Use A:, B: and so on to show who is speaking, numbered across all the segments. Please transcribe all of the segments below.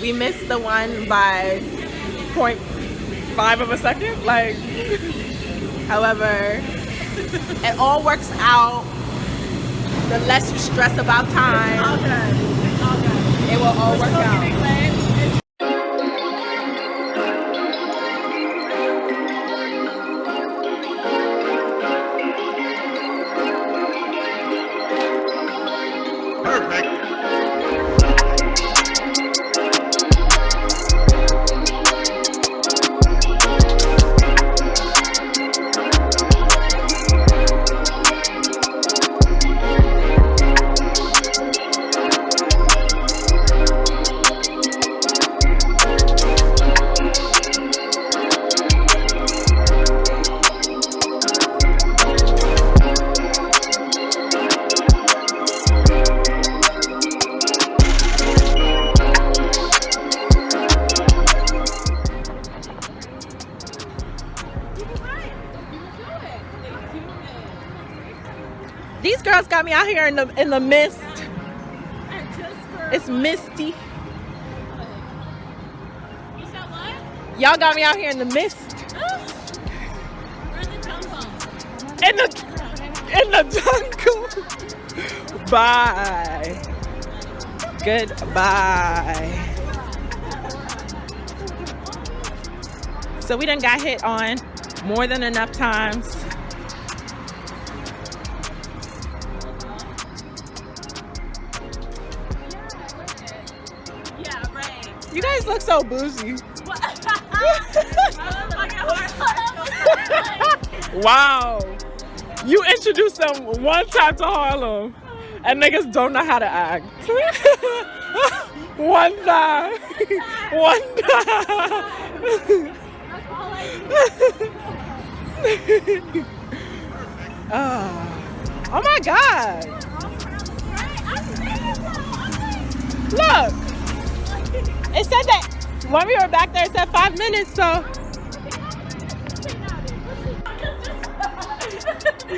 A: We missed the one by 0.5 of a second. Like, however, it all works out. The less you stress about time,
B: It's all good. It's all good.
A: it will all work out. These girls got me out here in the mist. It's misty.
B: You said what?
A: Y'all got me out here in the mist.
B: We're in the jungle.
A: In the jungle. Bye. Goodbye. So we done got hit on more than enough times.
B: Yeah, right.
A: You guys look so bougie. Wow. You introduced them one time to Harlem and niggas don't know how to act. One time. One time. Oh my God. Look. It said that when we were back there, it said 5 minutes, so.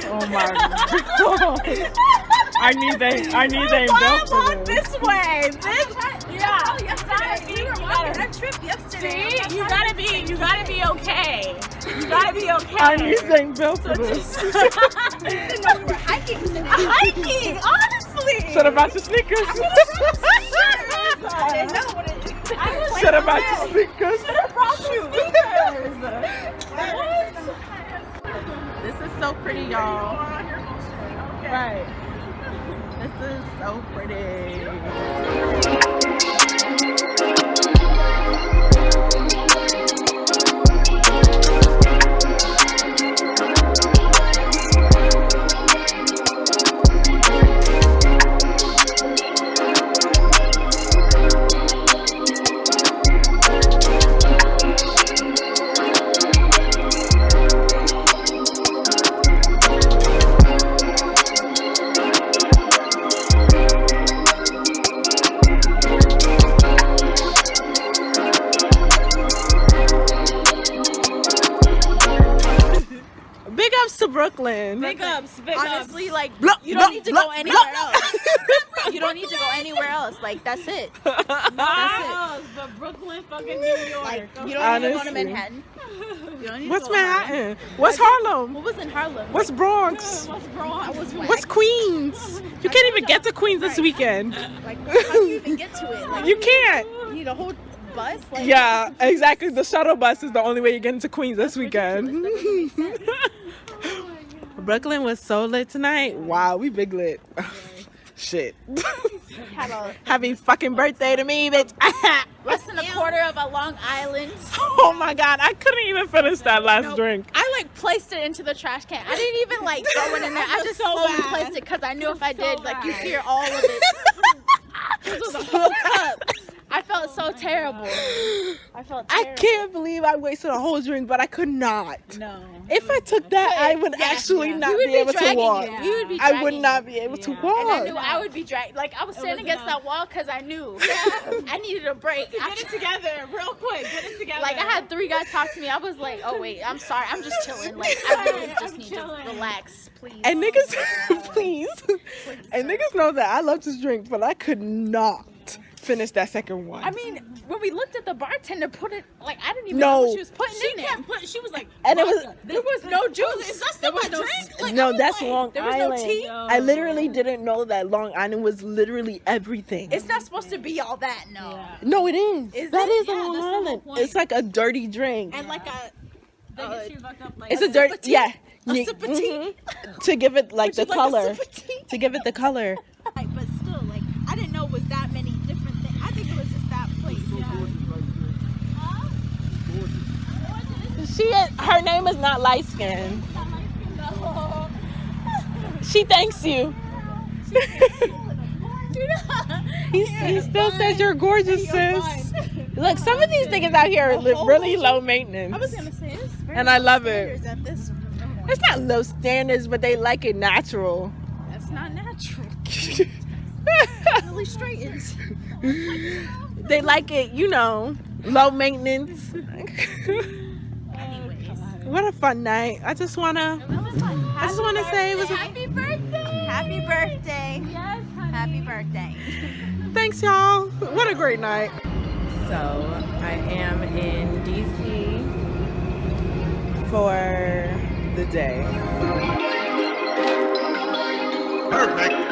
A: Oh my God. I need them built for this.
B: This way. Yeah. You were walking a trip yesterday. See, you gotta be okay. You gotta be okay.
A: I need them built for this.
B: I didn't know we were hiking today. Hiking, honestly.
A: Should have brought your sneakers.
B: I didn't know what it is.
A: Should have brought your sneakers.
B: Should have brought you sneakers.
A: This is so pretty, y'all. Right. This is so pretty. Big ups to Brooklyn.
B: Big ups.
C: Honestly, like,
A: Blah,
C: you don't
A: blah,
C: need to
A: blah,
C: go anywhere else. You don't need to go anywhere else. Like, that's it.
B: That's it. But Brooklyn, fucking New York.
C: Like, you don't need to go to
A: Honestly.
C: Manhattan. You don't need
A: What's
C: to go to Harlem.
A: Manhattan? What's Harlem?
C: What was in Harlem?
A: What's Bronx?
B: What's wrong?
A: What's Queens? You can't even get to Queens this weekend.
C: Like, how do you even get to it? Like,
A: You can't.
C: you need a whole bus? Like,
A: Yeah, exactly. The shuttle bus is the only way you get into Queens this weekend.
C: That doesn't make sense.
A: Brooklyn was so lit tonight. Wow, we big lit. Shit.
C: Had a
A: Happy fucking birthday to me, bitch.
C: less than a quarter of a Long Island.
A: Oh my God, I couldn't even finish that last drink.
C: I like placed it into the trash can. I didn't even like throw it in there. I just
B: so
C: slowly
B: bad.
C: placed it because I knew if I
B: so
C: did, like, you
B: bad.
C: hear all of it. This was a whole cup. I felt so terrible. I felt
A: I
C: terrible.
A: can't believe I wasted a whole drink, but I could not.
C: No.
A: If I took that, I would
C: Yeah,
A: actually
C: yeah.
A: not
C: You would
A: be able to
C: dragging
A: walk.
C: it. You would be
A: I would
C: dragging
A: not
C: it.
A: be able to
B: Yeah.
A: walk.
C: And I knew I would be dragged. Like, I was standing against
B: enough.
C: that wall because I knew I needed a break.
B: Get it together, real quick. Get it together.
C: Like, I had 3 guys talk to me. I was like, oh, wait, I'm sorry. I'm just chilling. Like, I really just need
B: chilling.
C: to relax, please.
A: And niggas, please. And niggas know that I love to drink, but I could not finish that second one.
C: I mean, when we looked at the bartender, put it like I didn't even know what she was putting in there.
B: She was like,
A: and it was
C: There was no juice.
B: is that still my drink? Like,
A: no,
B: I was
A: that's
B: like,
A: Long
C: there was
A: Island.
C: no tea?
A: I literally didn't know that Long Island was literally everything.
C: It's not supposed to be all that, no.
B: Yeah.
A: No, it is.
C: Is
A: That
C: it?
A: is
B: Yeah,
A: Long
B: that's the whole
A: Island.
B: point.
A: It's like a dirty drink.
C: And like a
A: It's a dirty, yeah.
C: a sip of tea.
A: To give it like the
C: Would you
A: color.
C: a sip of tea?
A: To give it the color.
C: Right, but still, like I didn't know it was that many different things. I think it was just that place.
A: Her name is not light skin. She thanks you. He still says you're gorgeous, sis. Look, some of these niggas out here are really low maintenance.
C: I was gonna say it's very
A: And I love it.
C: standards at this.
A: It's not low standards, but they like it natural.
C: That's not natural. Really straightened.
A: They like it, you know, low maintenance. What a fun night. I just wanna say it was a
C: Happy birthday! Happy birthday!
B: Yes, honey.
C: Happy birthday!
A: thanks, y'all. What a great night.
D: So I am in DC for the day.
E: Perfect.